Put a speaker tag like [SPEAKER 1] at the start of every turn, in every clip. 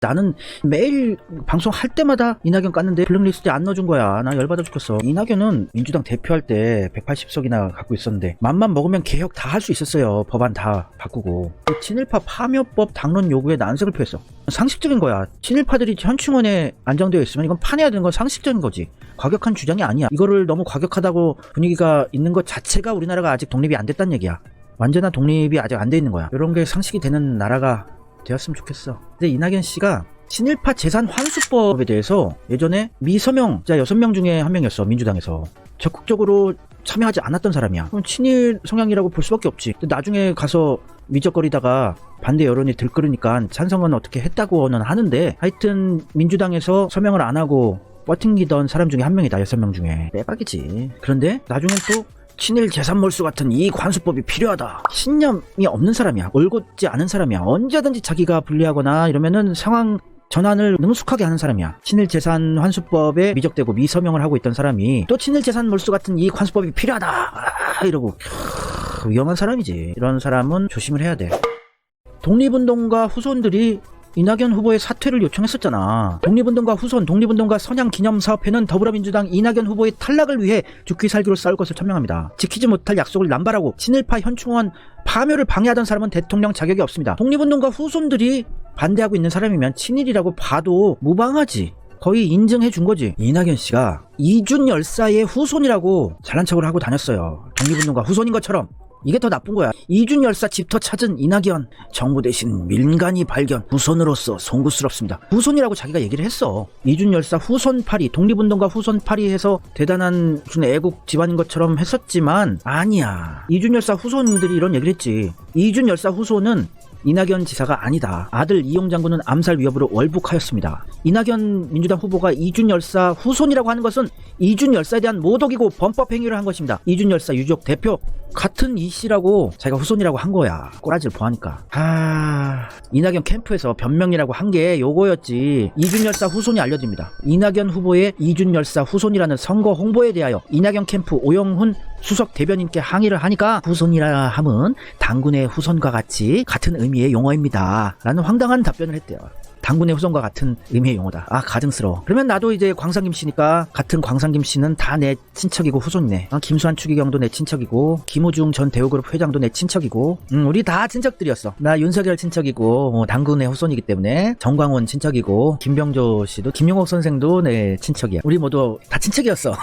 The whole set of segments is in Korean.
[SPEAKER 1] 나는 매일 방송할 때마다 이낙연 깠는데 블랙리스트에 안 넣어준 거야. 나 열받아 죽겠어. 이낙연은 민주당 대표할 때 180석이나 갖고 있었는데 맘만 먹으면 개혁 다 할 수 있었어요. 법안 다 바꾸고. 친일파 파묘법 당론 요구에 난색을 표했어. 상식적인 거야. 친일파들이 현충원에 안정되어 있으면 이건 파내야 되는 건 상식적인 거지. 과격한 주장이 아니야. 이거를 너무 과격하다고 분위기가 있는 것 자체가 우리나라가 아직 독립이 안 됐다는 얘기야. 완전한 독립이 아직 안 돼 있는 거야. 이런 게 상식이 되는 나라가 되었으면 좋겠어. 근데 이낙연 씨가 친일파 재산 환수법에 대해서 예전에 미서명자 6명 중에 한 명이었어. 민주당에서 적극적으로 참여하지 않았던 사람이야. 그럼 친일 성향이라고 볼 수밖에 없지. 근데 나중에 가서 미적거리다가 반대 여론이 들끓으니까 찬성은 어떻게 했다고는 하는데, 하여튼 민주당에서 서명을 안 하고 버팅기던 사람 중에 한 명이다. 6명 중에. 빼박이지. 그런데 나중엔 또 친일 재산 몰수 같은 이익 환수법이 필요하다. 신념이 없는 사람이야. 올곧지 않은 사람이야. 언제든지 자기가 불리하거나 이러면은 상황 전환을 능숙하게 하는 사람이야. 친일 재산 환수법에 미적대고 미서명을 하고 있던 사람이 또 친일 재산 몰수 같은 이익 환수법이 필요하다 이러고 위험한 사람이지. 이런 사람은 조심을 해야 돼. 독립운동가 후손들이 이낙연 후보의 사퇴를 요청했었잖아. 독립운동가 후손, 독립운동가 선양 기념사업회는 더불어민주당 이낙연 후보의 탈락을 위해 죽기 살기로 싸울 것을 천명합니다. 지키지 못할 약속을 남발하고 친일파 현충원 파묘를 방해하던 사람은 대통령 자격이 없습니다. 독립운동가 후손들이 반대하고 있는 사람이면 친일이라고 봐도 무방하지. 거의 인증해 준 거지. 이낙연 씨가 이준 열사의 후손이라고 잘난 척을 하고 다녔어요. 독립운동가 후손인 것처럼. 이게 더 나쁜 거야. 이준 열사 집터 찾은 이낙연, 정부 대신 민간이 발견, 후손으로서 송구스럽습니다. 후손이라고 자기가 얘기를 했어. 이준 열사 후손파리, 독립운동가 후손파리 해서 대단한 무슨 애국 집안인 것처럼 했었지만 아니야. 이준 열사 후손들이 이런 얘기를 했지. 이준 열사 후손은 이낙연 지사가 아니다. 아들 이용 장군은 암살 위협으로 월북하였습니다. 이낙연 민주당 후보가 이준 열사 후손이라고 하는 것은 이준 열사에 대한 모독이고 범법 행위를 한 것입니다. 이준 열사 유족 대표 같은 이 씨라고 자기가 후손이라고 한 거야. 꼬라지를 보하니까. 이낙연 캠프에서 변명이라고 한 게 요거였지. 이준 열사 후손이 알려집니다. 이낙연 후보의 이준 열사 후손이라는 선거 홍보에 대하여 이낙연 캠프 오영훈 수석 대변인께 항의를 하니까 후손이라 함은 당군의 후손과 같은 의미의 용어입니다. 라는 황당한 답변을 했대요. 당군의 후손과 같은 의미의 용어다. 가증스러워. 그러면 나도 이제 광상김 씨니까 같은 광상김 씨는 다 내 친척이고 후손이네. 김수환 추기경도 내 친척이고 김호중 전 대우그룹 회장도 내 친척이고 우리 다 친척들이었어. 나 윤석열 친척이고 당군의 후손이기 때문에 정광훈 친척이고 김병조 씨도 김용옥 선생도 내 친척이야. 우리 모두 다 친척이었어.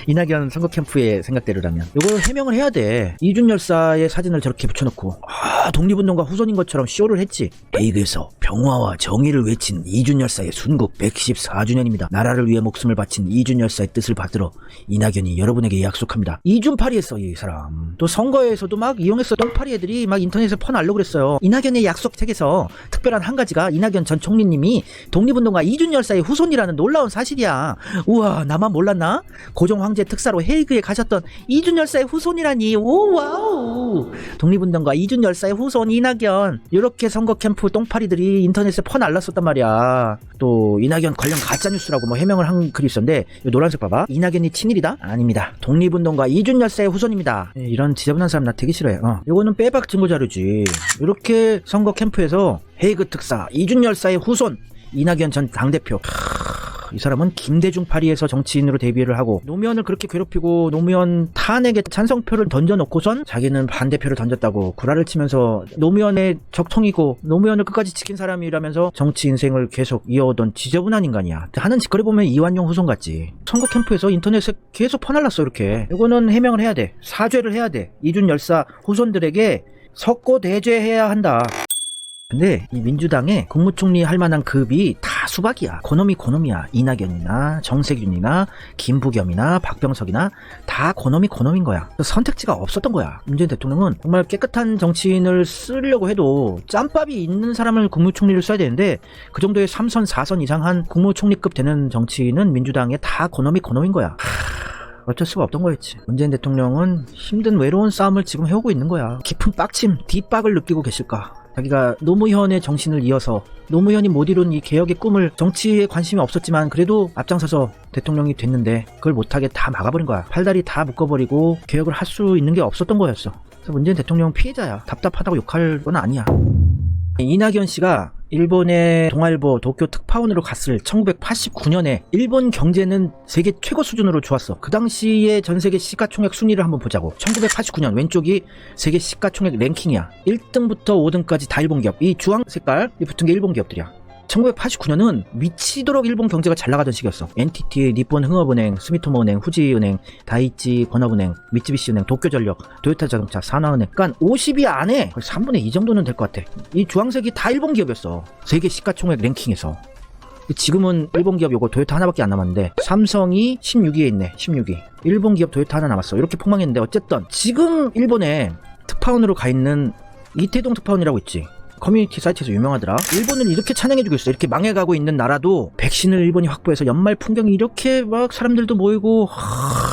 [SPEAKER 1] 이낙연 선거 캠프의 생각대로라면. 이거 해명을 해야 돼. 이준 열사의 사진을 저렇게 붙여놓고 독립운동가 후손인 것처럼 쇼를 했지. 베이그에서 평화와 정의를 외친 이준 열사의 순국 114주년입니다. 나라를 위해 목숨을 바친 이준 열사의 뜻을 받들어 이낙연이 여러분에게 약속합니다. 이준파리 했어 이 사람. 또 선거에서도 막 이용했어. 똥파리 애들이 막 인터넷에 퍼날려고 그랬어요. 이낙연의 약속책에서 특별한 한 가지가 이낙연 전 총리님이 독립운동가 이준 열사의 후손이라는 놀라운 사실이야. 우와, 나만 몰랐나? 고종 황제 특사로 헤이그에 가셨던 이준 열사의 후손이라니. 오, 와우. 독립운동가 이준 열사의 후손 이낙연. 이렇게 선거 캠프 똥파리들이 인터넷에 퍼날랐었단 말이야. 또 이낙연 관련 가짜뉴스라고 뭐 해명을 한 글이 있었는데, 이 노란색 봐봐. 이낙연이 친일이다? 아닙니다. 독립운동가 이준 열사의 후손입니다. 이런 지저분한 사람 나 되게 싫어해. 이거는 빼박 증거자료지. 이렇게 선거 캠프에서 헤이그 특사 이준 열사의 후손 이낙연 전 당대표. 이 사람은 김대중 파리에서 정치인으로 데뷔를 하고 노무현을 그렇게 괴롭히고 노무현 탄핵에 찬성표를 던져놓고선 자기는 반대표를 던졌다고 구라를 치면서 노무현의 적통이고 노무현을 끝까지 지킨 사람이라면서 정치 인생을 계속 이어오던 지저분한 인간이야. 하는 짓거리 보면 이완용 후손 같지. 선거 캠프에서 인터넷에 계속 퍼날랐어. 이렇게. 이거는 해명을 해야 돼. 사죄를 해야 돼. 이준 열사 후손들에게 석고대죄해야 한다. 근데 이 민주당의 국무총리 할 만한 급이 다 수박이야. 고놈이야. 이낙연이나 정세균이나 김부겸이나 박병석이나 다 고놈인 거야. 선택지가 없었던 거야. 문재인 대통령은 정말 깨끗한 정치인을 쓰려고 해도 짬밥이 있는 사람을 국무총리를 써야 되는데 그 정도의 3선 4선 이상한 국무총리급 되는 정치인은 민주당에 다 고놈인 거야. 어쩔 수가 없던 거였지. 문재인 대통령은 힘든 외로운 싸움을 지금 해오고 있는 거야. 깊은 빡침, 뒷박을 느끼고 계실까. 자기가 노무현의 정신을 이어서 노무현이 못 이룬 이 개혁의 꿈을, 정치에 관심이 없었지만 그래도 앞장서서 대통령이 됐는데 그걸 못하게 다 막아버린 거야. 팔다리 다 묶어버리고 개혁을 할 수 있는 게 없었던 거였어. 그래서 문재인 대통령 피해자야. 답답하다고 욕할 건 아니야. 이낙연 씨가 일본의 동아일보 도쿄 특파원으로 갔을 1989년에 일본 경제는 세계 최고 수준으로 좋았어. 그 당시에 전 세계 시가총액 순위를 한번 보자고. 1989년 왼쪽이 세계 시가총액 랭킹이야. 1등부터 5등까지 다 일본 기업. 이 주황 색깔이 붙은 게 일본 기업들이야. 1989년은 미치도록 일본 경제가 잘 나가던 시기였어. NTT, 니폰 흥업은행, 스미토모은행, 후지은행, 다이치 건업은행, 미쯔비시은행, 도쿄전력, 도요타자동차, 산화은행. 그러니까 50위 안에 거의 3분의 2 정도는 될 것 같아. 이 주황색이 다 일본 기업이었어. 세계 시가총액 랭킹에서. 지금은 일본 기업 요거 도요타 하나밖에 안 남았는데 삼성이 16위에 있네. 16위. 일본 기업 도요타 하나 남았어. 이렇게 폭망했는데 어쨌든 지금 일본에 특파원으로 가 있는 이태동 특파원이라고 있지. 커뮤니티 사이트에서 유명하더라. 일본을 이렇게 찬양해주고 있어. 이렇게 망해가고 있는 나라도 백신을 일본이 확보해서 연말 풍경이 이렇게 막 사람들도 모이고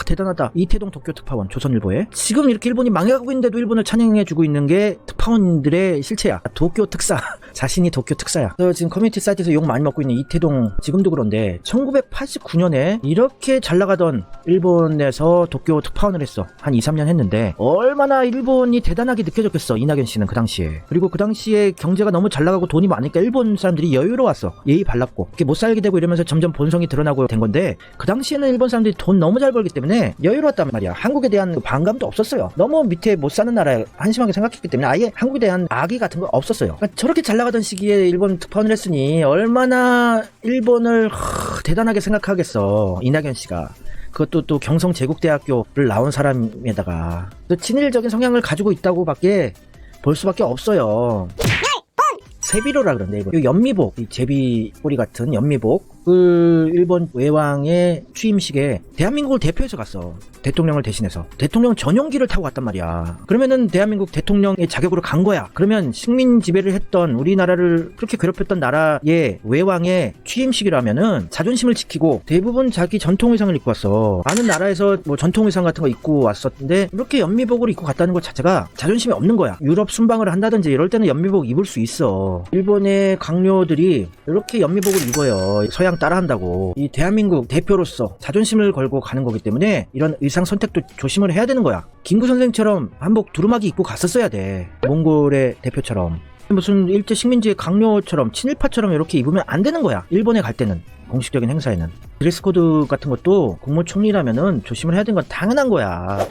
[SPEAKER 1] 대단하다. 이태동 도쿄 특파원 조선일보에 지금 이렇게 일본이 망해가고 있는데도 일본을 찬양해주고 있는 게 특파원들의 실체야. 도쿄 특사. 자신이 도쿄 특사야. 지금 커뮤니티 사이트에서 욕 많이 먹고 있는 이태동 지금도 그런데 1989년에 이렇게 잘 나가던 일본에서 도쿄 특파원을 했어. 한 2, 3년 했는데 얼마나 일본이 대단하게 느껴졌겠어. 이낙연 씨는 그 당시에. 그리고 그 당시에 경제가 너무 잘 나가고 돈이 많으니까 일본 사람들이 여유로웠어. 예의 발랐고 이렇게 못 살게 되고 이러면서 점점 본성이 드러나고 된 건데 그 당시에는 일본 사람들이 돈 너무 잘 벌기 때문에 여유로웠단 말이야. 한국에 대한 그 반감도 없었어요. 너무 밑에 못 사는 나라에 한심하게 생각했기 때문에 아예 한국에 대한 악의 같은 거 없었어요. 그러니까 저렇게 잘 나가던 시기에 일본 특파원을 했으니 얼마나 일본을 대단하게 생각하겠어. 이낙연 씨가. 그것도 또 경성제국대학교를 나온 사람에다가 또 친일적인 성향을 가지고 있다고 밖에 볼 수밖에 없어요. 세비로라 그러는데 이거 연미복, 이 제비꼬리 같은 연미복 그 일본 외왕의 취임식에 대한민국을 대표해서 갔어. 대통령을 대신해서 대통령 전용기를 타고 갔단 말이야. 그러면은 대한민국 대통령의 자격으로 간 거야. 그러면 식민 지배를 했던 우리나라를 그렇게 괴롭혔던 나라의 외왕의 취임식이라면은 자존심을 지키고 대부분 자기 전통 의상을 입고 왔어. 아는 나라에서 뭐 전통 의상 같은 거 입고 왔었는데 이렇게 연미복을 입고 갔다는 것 자체가 자존심이 없는 거야. 유럽 순방을 한다든지 이럴 때는 연미복 입을 수 있어. 일본의 강요들이 이렇게 연미복을 입어요. 서양 따라한다고. 이 대한민국 대표로서 자존심을 걸고 가는 거기 때문에 이런 의상 선택도 조심을 해야 되는 거야. 김구 선생처럼 한복 두루마기 입고 갔었어야 돼. 몽골의 대표처럼. 무슨 일제 식민지의 강요처럼 친일파처럼 이렇게 입으면 안 되는 거야. 일본에 갈 때는. 공식적인 행사에는. 드레스 코드 같은 것도 국무총리라면은 조심을 해야 되는 건 당연한 거야.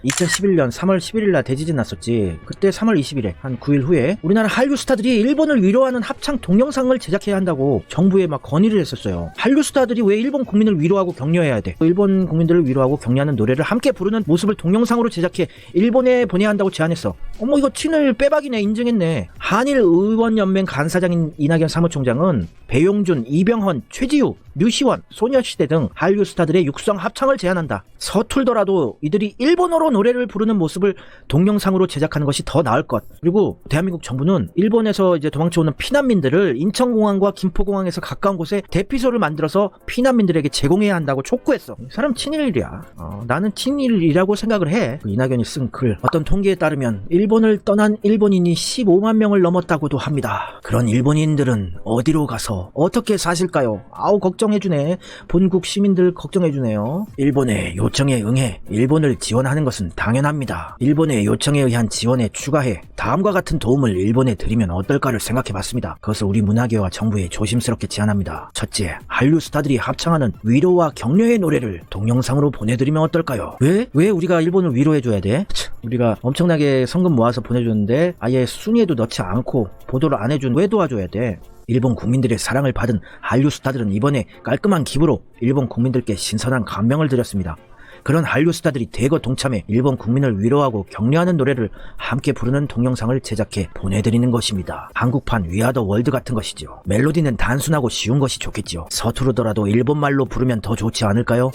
[SPEAKER 1] 2011년 3월 11일날 대지진 났었지. 그때 3월 20일에 한 9일 후에 우리나라 한류 스타들이 일본을 위로하는 합창 동영상을 제작해야 한다고 정부에 막 건의를 했었어요. 한류 스타들이 왜 일본 국민을 위로하고 격려해야 돼? 일본 국민들을 위로하고 격려하는 노래를 함께 부르는 모습을 동영상으로 제작해 일본에 보내야 한다고 제안했어. 어머 이거 친일 빼박이네. 인증했네. 한일의원연맹 간사장인 이낙연 사무총장은 배용준, 이병헌, 최지우, 류시원, 소녀시대 등 한류 스타들의 육성 합창을 제안한다. 서툴더라도 이들이 일본어로 노래를 부르는 모습을 동영상으로 제작하는 것이 더 나을 것. 그리고 대한민국 정부는 일본에서 이제 도망쳐오는 피난민들을 인천공항과 김포공항에서 가까운 곳에 대피소를 만들어서 피난민들에게 제공해야 한다고 촉구했어. 사람 친일이야. 나는 친일이라고 생각을 해. 그 이낙연이 쓴 글. 어떤 통계에 따르면 일본을 떠난 일본인이 15만 명을 넘었다고도 합니다. 그런 일본인들은 어디로 가서 어떻게 사실까요? 아우 걱정해주네. 본국 시민들 걱정해주네요. 일본의 요청에 응해 일본을 지원하는 것은 당연합니다. 일본의 요청에 의한 지원에 추가해 다음과 같은 도움을 일본에 드리면 어떨까를 생각해봤습니다. 그것을 우리 문화계와 정부에 조심스럽게 제안합니다. 첫째, 한류 스타들이 합창하는 위로와 격려의 노래를 동영상으로 보내드리면 어떨까요? 왜 우리가 일본을 위로해줘야 돼? 우리가 엄청나게 성금 모아서 보내줬는데 아예 순위에도 넣지 않고 보도를 안 해준 왜 도와줘야 돼? 일본 국민들의 사랑을 받은 한류 스타들은 이번에 깔끔한 기부로 일본 국민들께 신선한 감명을 드렸습니다. 그런 한류 스타들이 대거 동참해 일본 국민을 위로하고 격려하는 노래를 함께 부르는 동영상을 제작해 보내드리는 것입니다. 한국판 위아더 월드 같은 것이죠. 멜로디는 단순하고 쉬운 것이 좋겠죠. 서투르더라도 일본말로 부르면 더 좋지 않을까요?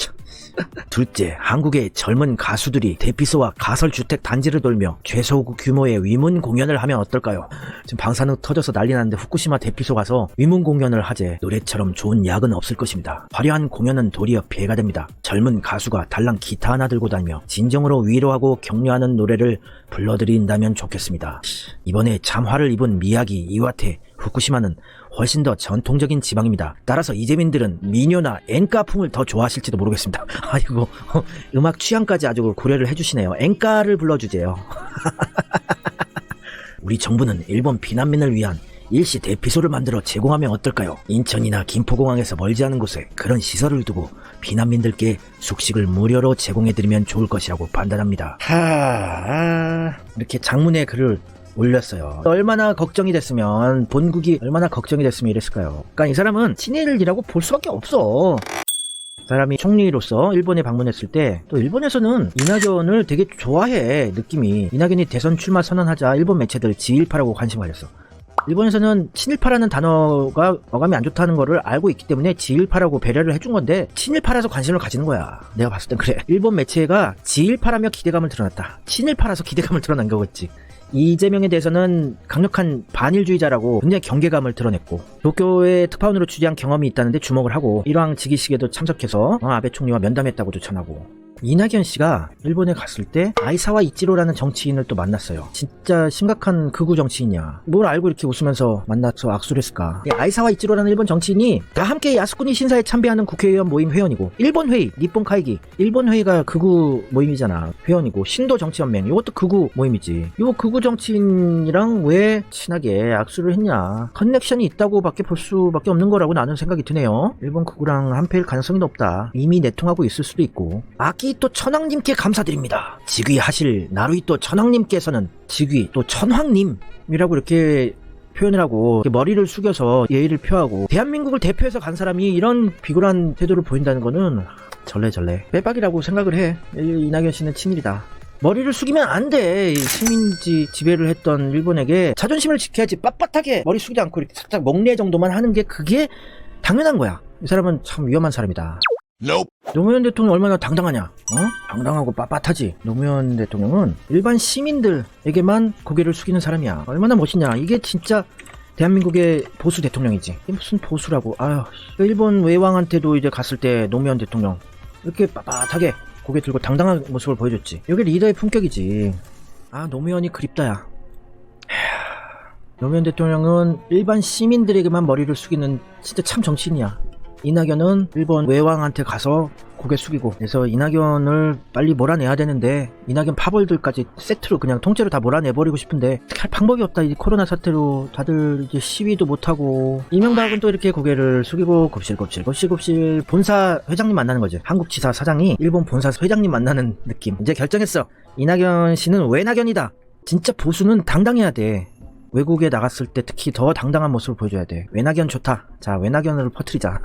[SPEAKER 1] 둘째, 한국의 젊은 가수들이 대피소와 가설주택 단지를 돌며 최소 규모의 위문 공연을 하면 어떨까요? 지금 방사능 터져서 난리 났는데 후쿠시마 대피소 가서 위문 공연을 하재 노래처럼 좋은 약은 없을 것입니다. 화려한 공연은 도리어 피해가 됩니다. 젊은 가수가 달랑 기타 하나 들고 다니며 진정으로 위로하고 격려하는 노래를 불러드린다면 좋겠습니다. 이번에 참화를 입은 미야기, 이와테, 후쿠시마는 훨씬 더 전통적인 지방입니다. 따라서 이재민들은 민요나 엔카풍을 더 좋아하실지도 모르겠습니다. 아이고 음악 취향까지 아주 고려를 해주시네요. 엔카를 불러주세요. 우리 정부는 일본 피난민을 위한 일시 대피소를 만들어 제공하면 어떨까요? 인천이나 김포공항에서 멀지 않은 곳에 그런 시설을 두고 비난민들께 숙식을 무료로 제공해드리면 좋을 것이라고 판단합니다. 이렇게 장문의 글을 올렸어요. 얼마나 걱정이 됐으면, 본국이 얼마나 걱정이 됐으면 이랬을까요? 그러니까 이 사람은 친일이라고 볼 수밖에 없어. 사람이 총리로서 일본에 방문했을 때, 또 일본에서는 이낙연을 되게 좋아해. 느낌이, 이낙연이 대선 출마 선언하자 일본 매체들 지일파라고 관심을 가졌어. 일본에서는 친일파라는 단어가 어감이 안 좋다는 거를 알고 있기 때문에 지일파라고 배려를 해준 건데, 친일파라서 관심을 가지는 거야. 내가 봤을 땐 그래. 일본 매체가 지일파라며 기대감을 드러났다. 친일파라서 기대감을 드러난 거겠지. 이재명에 대해서는 강력한 반일주의자라고 굉장히 경계감을 드러냈고, 도쿄에 특파원으로 취재한 경험이 있다는데 주목을 하고, 일왕 즉위식에도 참석해서 아베 총리와 면담했다고도 전하고, 이낙연 씨가 일본에 갔을 때 아이사와 이치로라는 정치인을 또 만났어요. 진짜 심각한 극우 정치인이야. 뭘 알고 이렇게 웃으면서 만나서 악수를 했을까? 아이사와 이치로라는 일본 정치인이 다 함께 야스쿠니 신사에 참배하는 국회의원 모임 회원이고, 일본 회의, 니폰 카이기, 일본 회의가 극우 모임이잖아. 회원이고, 신도 정치연맹, 이것도 극우 모임이지. 요 극우 정치인이랑 왜 친하게 악수를 했냐? 커넥션이 있다고 밖에 볼 수밖에 없는 거라고 나는 생각이 드네요. 일본 극우랑 한패일 가능성이 높다. 이미 내통하고 있을 수도 있고. 또 천황님께 감사드립니다. 즉위하실 나루히토 천황님께서는 즉위 또 천황님이라고 이렇게 표현을 하고, 이렇게 머리를 숙여서 예의를 표하고, 대한민국을 대표해서 간 사람이 이런 비굴한 태도를 보인다는 거는 절레절레 빼박이라고 생각을 해. 이낙연 씨는 친일이다. 머리를 숙이면 안 돼. 식민지 지배를 했던 일본에게 자존심을 지켜야지. 빳빳하게 머리 숙이지 않고 이렇게 살짝 멍내 정도만 하는 게 그게 당연한 거야. 이 사람은 참 위험한 사람이다. 노무현 대통령 얼마나 당당하냐? 당당하고 빳빳하지. 노무현 대통령은 일반 시민들에게만 고개를 숙이는 사람이야. 얼마나 멋있냐. 이게 진짜 대한민국의 보수 대통령이지. 이게 무슨 보수라고. 아유, 일본 외왕한테도 이제 갔을 때 노무현 대통령 이렇게 빳빳하게 고개 들고 당당한 모습을 보여줬지. 이게 리더의 품격이지. 노무현이 그립다야. 노무현 대통령은 일반 시민들에게만 머리를 숙이는 진짜 참 정치인이야. 이낙연은 일본 외왕한테 가서 고개 숙이고, 그래서 이낙연을 빨리 몰아내야 되는데, 이낙연 파벌들까지 세트로 그냥 통째로 다 몰아내버리고 싶은데 할 방법이 없다. 이 코로나 사태로 다들 이제 시위도 못하고. 이명박은 또 이렇게 고개를 숙이고 곱실곱실 본사 회장님 만나는 거지. 한국지사 사장이 일본 본사 회장님 만나는 느낌. 이제 결정했어. 이낙연 씨는 외낙연이다. 진짜 보수는 당당해야 돼. 외국에 나갔을 때 특히 더 당당한 모습을 보여줘야 돼. 외낙연 좋다. 자, 외낙연을 퍼뜨리자.